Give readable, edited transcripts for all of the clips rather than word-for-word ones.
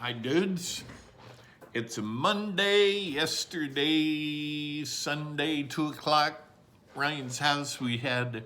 Hi, dudes. It's a Monday. Yesterday, Sunday, 2 o'clock, Ryan's house, we had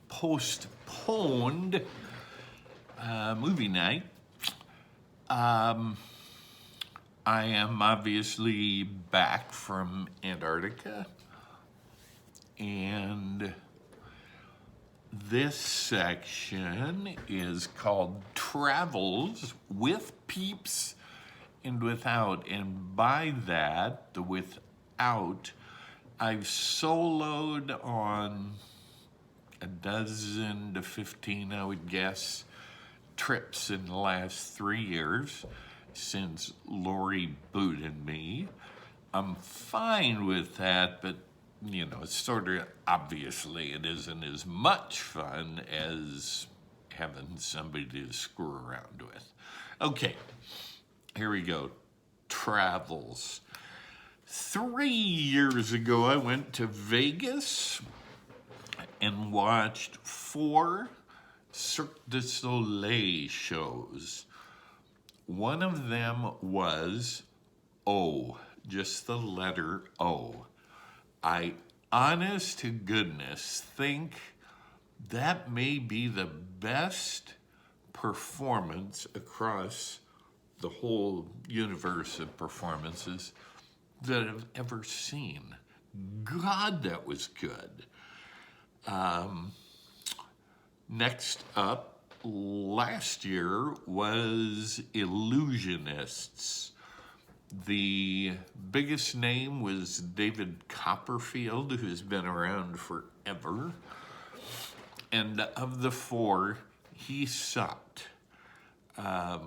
postponed movie night. I am obviously back from Antarctica, and this section is called Travels with Peeps and Without. And by that, the without, I've soloed on a dozen to 15, I would guess, trips in the last 3 years since Lori booted me. I'm fine with that, but it's sort of obviously it isn't as much fun as having somebody to screw around with. Okay, here we go. Travels. 3 years ago, I went to Vegas and watched 4 Cirque du Soleil shows. One of them was O, just the letter O. I, honest to goodness, think that may be the best performance across the whole universe of performances that I've ever seen. God, that was good. Next up, last year was Illusionists. The biggest name was David Copperfield, who's been around forever. And of the 4, he sucked. I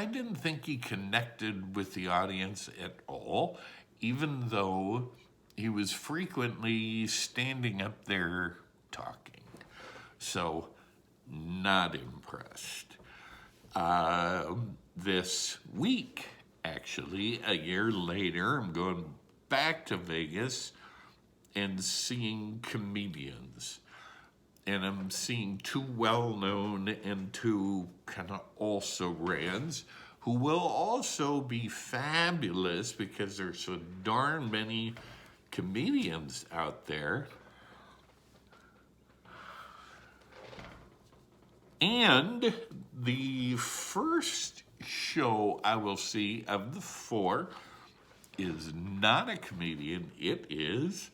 didn't think he connected with the audience at all, even though he was frequently standing up there talking. So, not impressed. This week, actually, a year later, I'm going back to Vegas and seeing comedians. And I'm seeing 2 well-known and 2 kind of also-rans who will also be fabulous because there's so darn many comedians out there. And the first show I will see of the 4 is not a comedian. It is,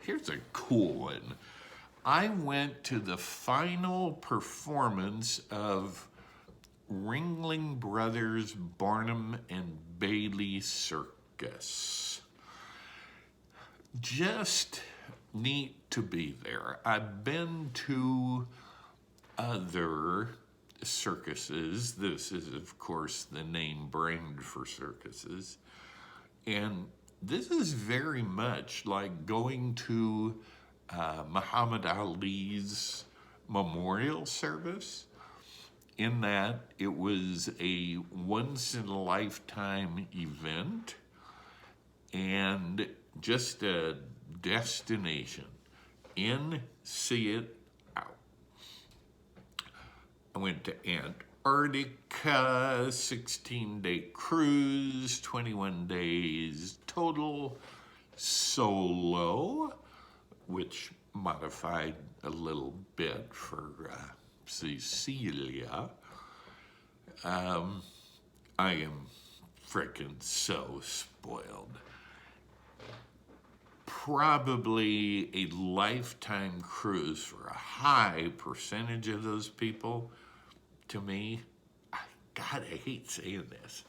here's a cool one. I went to the final performance of Ringling Brothers Barnum and Bailey Circus. Just neat to be there. I've been to other circuses. This is, of course, the name brand for circuses. And this is very much like going to Muhammad Ali's memorial service, in that it was a once-in-a-lifetime event and just a destination. In, see it, out. I went to Antarctica, 16-day cruise, 21 days total, solo, which modified a little bit for Cecilia. I am frickin' so spoiled. Probably a lifetime cruise for a high percentage of those people. To me, God, I hate saying this,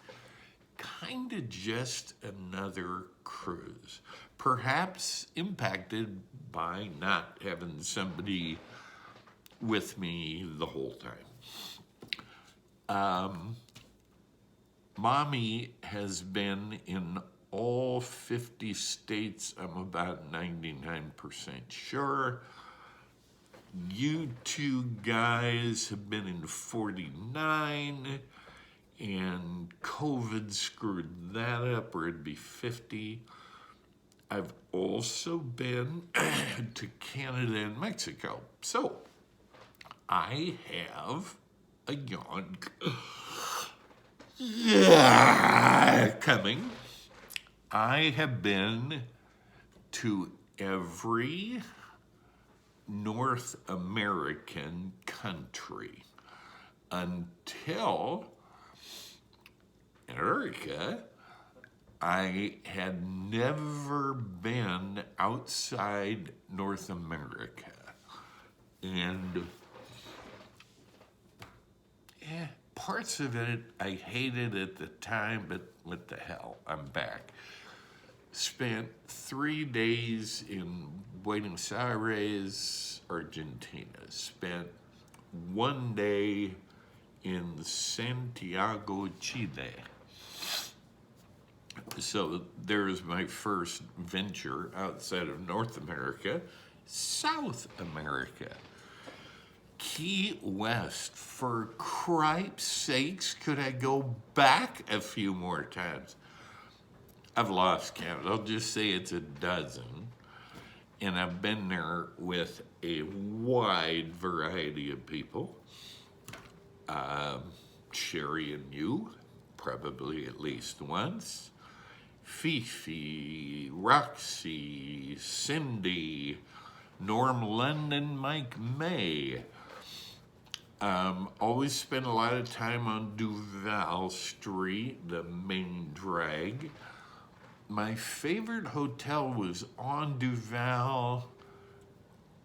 kind of just another cruise. Perhaps impacted by not having somebody with me the whole time. Mommy has been in all 50 states, I'm about 99% sure. You 2 guys have been in 49, and COVID screwed that up, or it'd be 50. I've also been to Canada and Mexico. So I have a yawn coming. I have been to every North American country until Erica. I had never been outside North America. And parts of it I hated at the time, but what the hell, I'm back. Spent 3 days in Buenos Aires, Argentina. Spent 1 day in Santiago, Chile. So there's my first venture outside of North America, South America. Key West, for cripe's sakes, could I go back a few more times? I've lost count. I'll just say it's a dozen. And I've been there with a wide variety of people. Sherry and you, probably at least once. Fifi, Roxy, Cindy, Norm London, Mike May. Always spent a lot of time on Duval Street, the main drag. My favorite hotel was on Duval,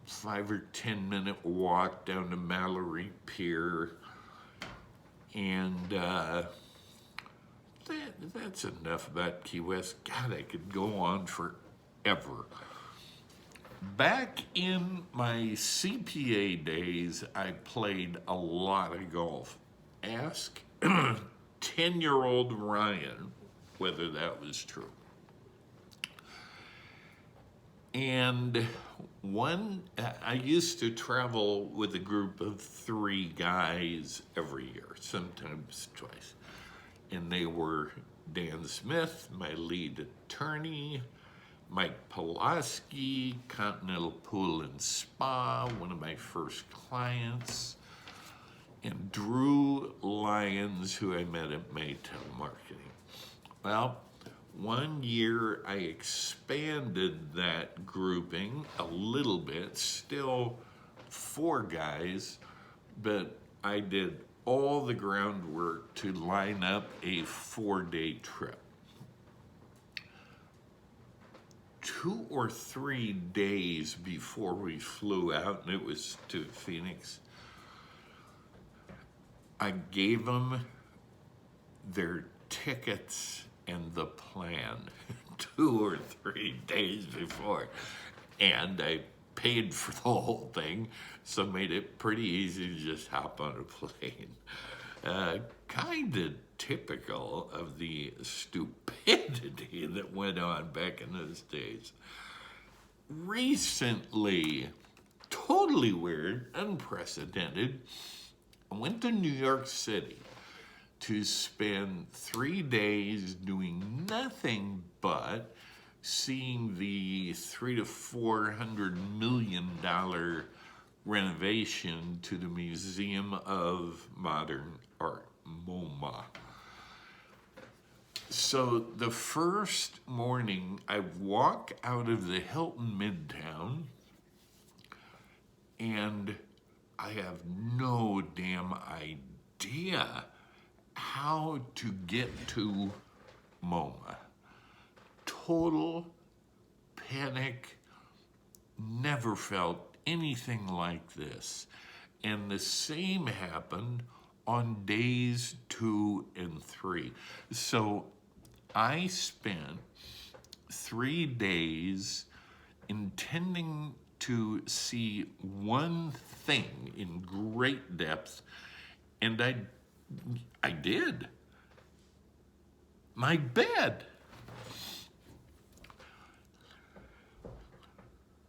5 or 10 minute walk down to Mallory Pier. And that's enough about Key West. God, I could go on forever. Back in my CPA days, I played a lot of golf. Ask 10-year-old Ryan whether that was true. And I used to travel with a group of 3 guys every year, sometimes twice. And they were Dan Smith, my lead attorney, Mike Pulaski, Continental Pool and Spa, one of my first clients, and Drew Lyons, who I met at Maytel Marketing. Well, 1 year I expanded that grouping a little bit, still 4 guys, but I did all the groundwork to line up a 4-day trip. 2 or 3 days before we flew out, and it was to Phoenix, I gave them their tickets and the plan 2 or 3 days before. And I paid for the whole thing, so made it pretty easy to just hop on a plane. Kind of typical of the stupidity that went on back in those days. Recently, totally weird, unprecedented, I went to New York City to spend 3 days doing nothing but seeing the $300 to $400 million renovation to the Museum of Modern Art, MoMA. So the first morning, I walk out of the Hilton Midtown, and I have no damn idea how to get to MoMA. Total panic, never felt anything like this. And the same happened on days 2 and 3. So I spent 3 days intending to see one thing in great depth, and I did. My bed.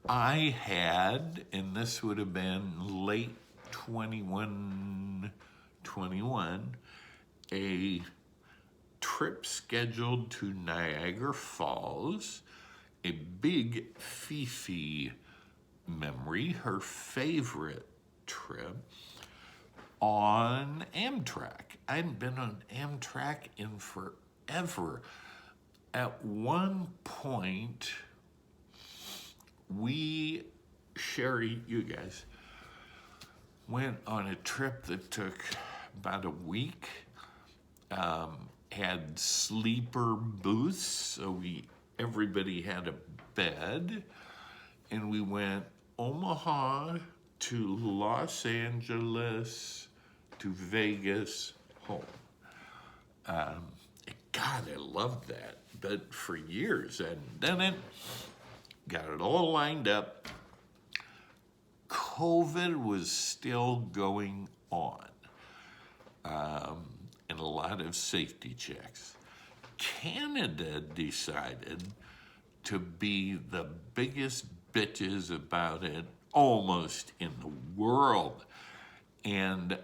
I had, and this would have been late 21, a trip scheduled to Niagara Falls a big Fifi memory, her favorite trip on Amtrak. I hadn't been on Amtrak in forever. At one point, Sherry, you guys, went on a trip that took about a week. Had sleeper booths, so everybody had a bed, and we went Omaha to Los Angeles to Vegas, home. God, I loved that, but for years I hadn't done it. Got it all lined up. COVID was still going on, and a lot of safety checks. Canada decided to be the biggest bitches about it almost in the world. And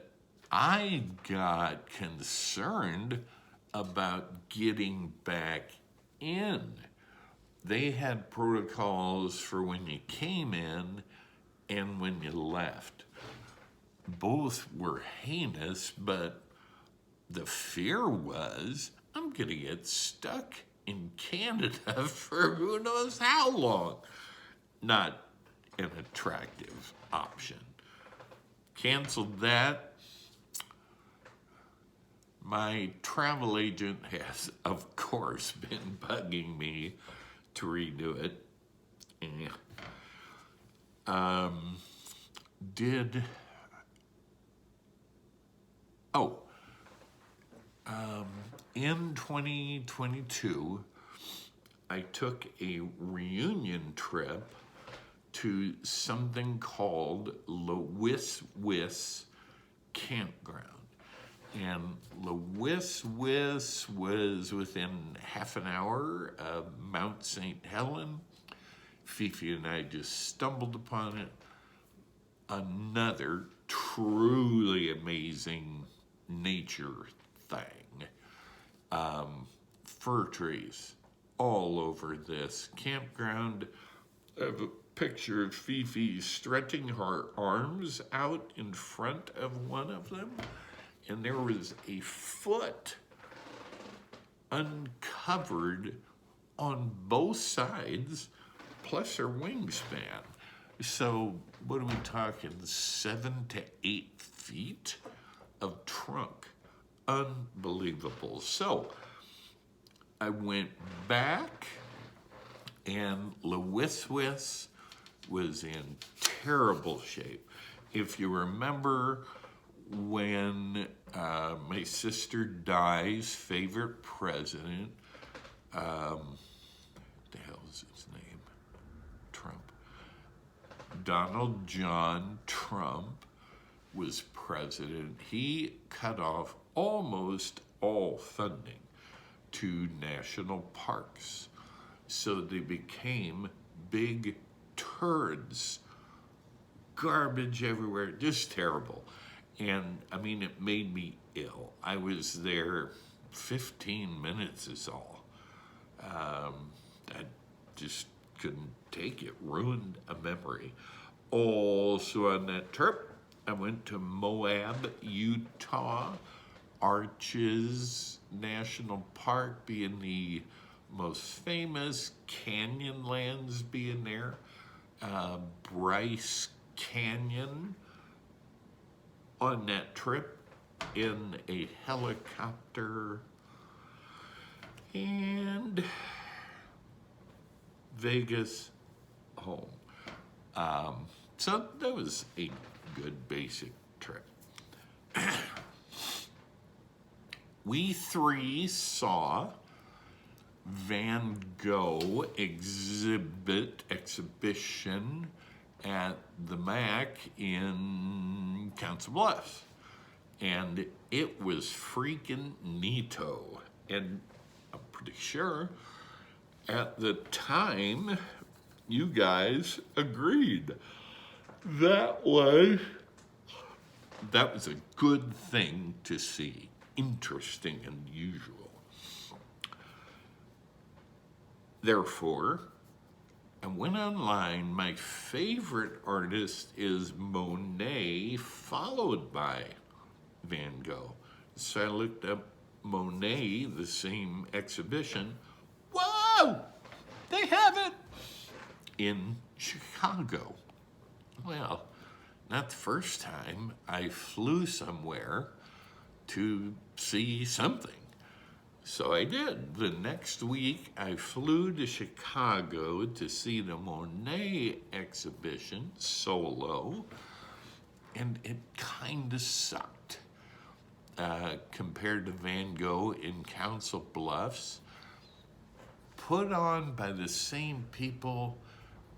I got concerned about getting back in. They had protocols for when you came in and when you left. Both were heinous, but the fear was, I'm going to get stuck in Canada for who knows how long. Not an attractive option. Canceled that. My travel agent has, of course, been bugging me to redo it. In 2022, I took a reunion trip to something called Lewis Campground. And Lewis was within half an hour of Mount St. Helen. Fifi and I just stumbled upon it. Another truly amazing nature thing. Fir trees all over this campground. I have a picture of Fifi stretching her arms out in front of one of them, and there was a foot uncovered on both sides, plus her wingspan. So what are we talking, 7 to 8 feet of trunk? Unbelievable. So I went back, and Lewis was in terrible shape. If you remember, when my sister Di's favorite president, the hell is his name? Trump. Donald John Trump was president. He cut off almost all funding to national parks. So they became big turds. Garbage everywhere, just terrible. And I mean, it made me ill. I was there 15 minutes is all. I just couldn't take it, ruined a memory. Also on that trip, I went to Moab, Utah, Arches National Park being the most famous, Canyonlands being there, Bryce Canyon. On that trip in a helicopter, and Vegas home. So that was a good basic trip. We three saw Van Gogh exhibition at the Mac in Council Bluffs. And it was freaking neato. And I'm pretty sure at the time you guys agreed. That was a good thing to see. Interesting and unusual. Therefore, I went online. My favorite artist is Monet, followed by Van Gogh. So I looked up Monet, the same exhibition. Whoa! They have it in Chicago. Well, not the first time I flew somewhere to see something. So I did. The next week, I flew to Chicago to see the Monet exhibition solo, and it kind of sucked compared to Van Gogh in Council Bluffs. Put on by the same people,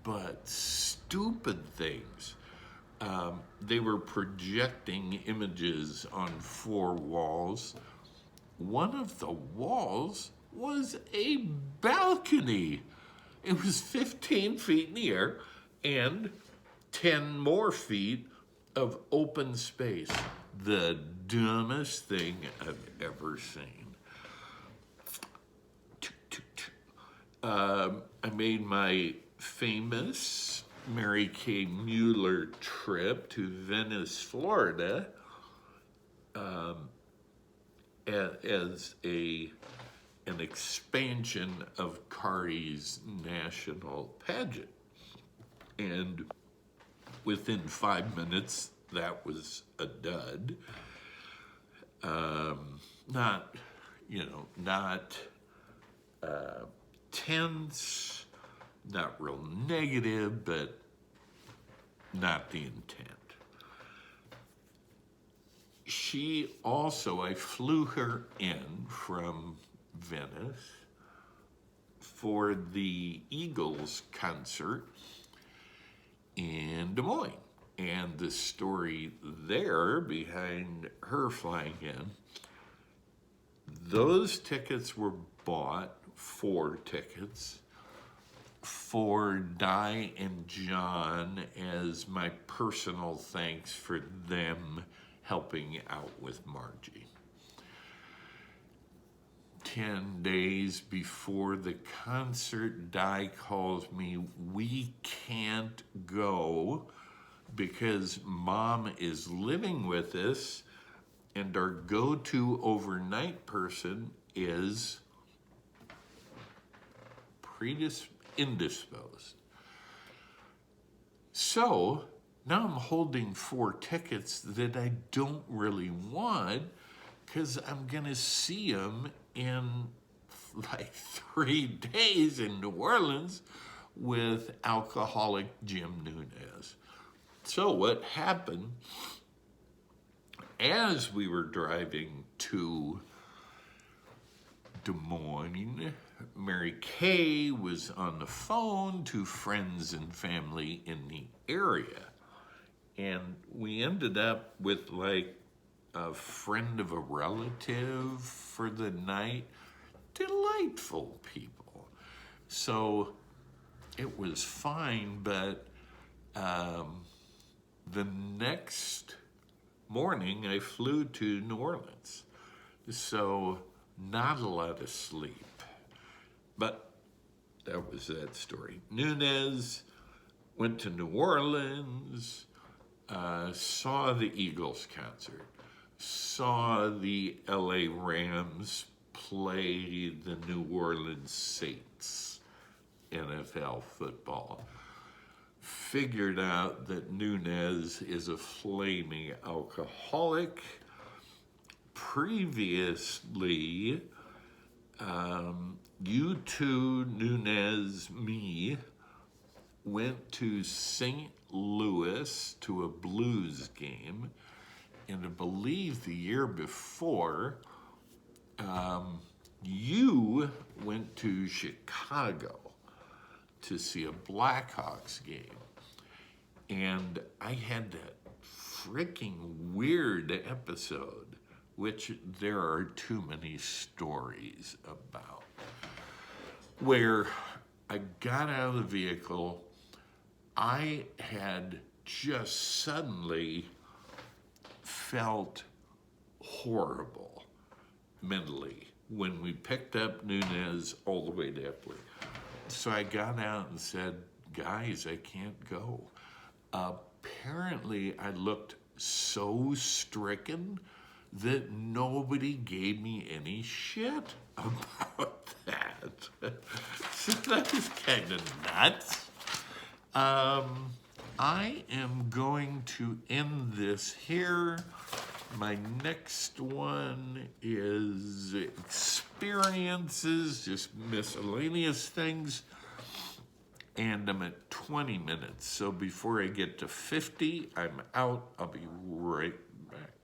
but stupid things. They were projecting images on 4 walls. One of the walls was a balcony. It was 15 feet in the air and 10 more feet of open space. The dumbest thing I've ever seen. I made my famous Mary Kay Mueller trip to Venice, Florida, as an expansion of Kari's national pageant. And within 5 minutes, that was a dud. Not tense, not real negative, but not the intent. She also, I flew her in from Venice for the Eagles concert in Des Moines. And the story there behind her flying in, those tickets were bought, 4 tickets, for Di and John as my personal thanks for them helping out with Margie. 10 days before the concert, Di calls me, we can't go because Mom is living with us and our go-to overnight person is indisposed. So now I'm holding 4 tickets that I don't really want because I'm gonna see them in like 3 days in New Orleans with alcoholic Jim Nunez. So what happened, as we were driving to Des Moines, Mary Kay was on the phone to friends and family in the area. And we ended up with like a friend of a relative for the night. Delightful people. So it was fine, but the next morning I flew to New Orleans. So not a lot of sleep. But that was that story. Nunez went to New Orleans, saw the Eagles concert, saw the LA Rams play the New Orleans Saints, NFL football. Figured out that Nunez is a flaming alcoholic. Previously, you two, Nunez, me, went to St. Louis to a Blues game, and I believe the year before, you went to Chicago to see a Blackhawks game. And I had that freaking weird episode, which there are too many stories about, where I got out of the vehicle. I had just suddenly felt horrible mentally when we picked up Nunez all the way to Eppley. So I got out and said, guys, I can't go. Apparently, I looked so stricken that nobody gave me any shit about that. So that was kind of nuts. I am going to end this here. My next one is experiences, just miscellaneous things. And I'm at 20 minutes. So before I get to 50, I'm out. I'll be right